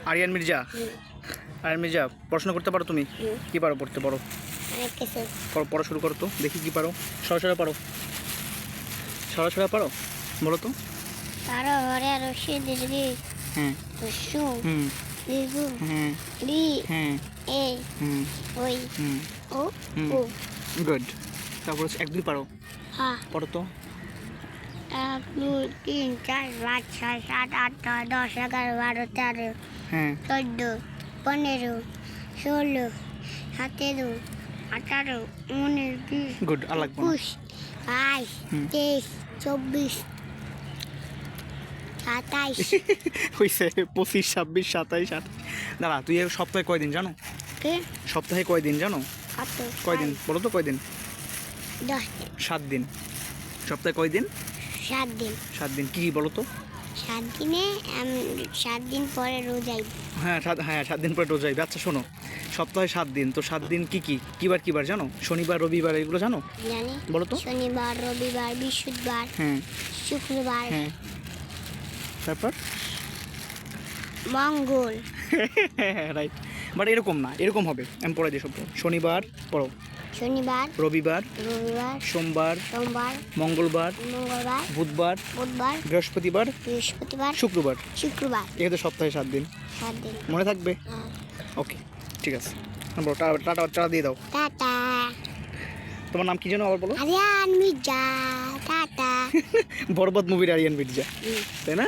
আরিয়ান মির্জা। আরিয়ান মির্জা, পড়াশোনা করতে পারো তুমি? কি পারো পড়তে? পড়ো, অনেক কিছু পড়া শুরু করো তো দেখি কি পারো। সরাসরি পারো? সরাসরি পারো, বলো তো। কারো ঘরে রশি দিদি হ্যাঁ। রসু হুম। দিদু হ্যাঁ। লি হ্যাঁ। এই হুম। ওই হুম। ও হুম। ও গুড। তারপর হচ্ছে 1 2 পারো? হ্যাঁ। পড়ো তো। 1 2 3 4 5 6 7 8 9 10 11 12 13 হ্যাঁ। 14 15 16 17 18 19 20 গুড, আর লাগবে না। 21 22 হুম। 23 24 27 হয়েছে 25 26 27 28। দাঁড়া, তুই এর সপ্তাহে কয়দিন জানো? কে সপ্তাহে কয়দিন জানো? কত কয়দিন বলো তো, কয়দিন? 10 দিন 7 দিন। সপ্তাহে কয়দিন? 7 দিন 7 দিন। কি বলো তো? 7 দিনে 7 দিন পরে রোজাই হ্যাঁ 7 দিন পরে রোজা যাবে। আচ্ছা শোনো, সপ্তাহে 7 দিন, তো 7 দিন কি কি কিবার কিবার জানো? শনিবার রবিবার এগুলো জানো? জানি বলো তো। শনিবার রবিবার বৃহস্পতিবার হ্যাঁ। শুক্রবার হ্যাঁ। তারপর মঙ্গল রাইট। বাট এরকম না, এরকম হবে। আমি পড়ে দিই সব। শনিবার পড়ো, শনিবার রবিবার, রবিবার সোমবার, সোমবার মঙ্গলবার, মঙ্গলবার বুধবার, বুধবার বৃহস্পতিবার, বৃহস্পতিবার শুক্রবার। শুক্রবার এগুলো সপ্তাহে 7 দিন। 7 দিন মনে থাকবে? হ্যাঁ। ওকে, ঠিক আছে। বলো, টাটা টাটা টাটা দিয়ে দাও। টাটা তোমার নাম কি যেন আবার বলো? আরিয়ান মির্জা টাটা বরবাদ মুভির আরিয়ান মির্জা, তাই না?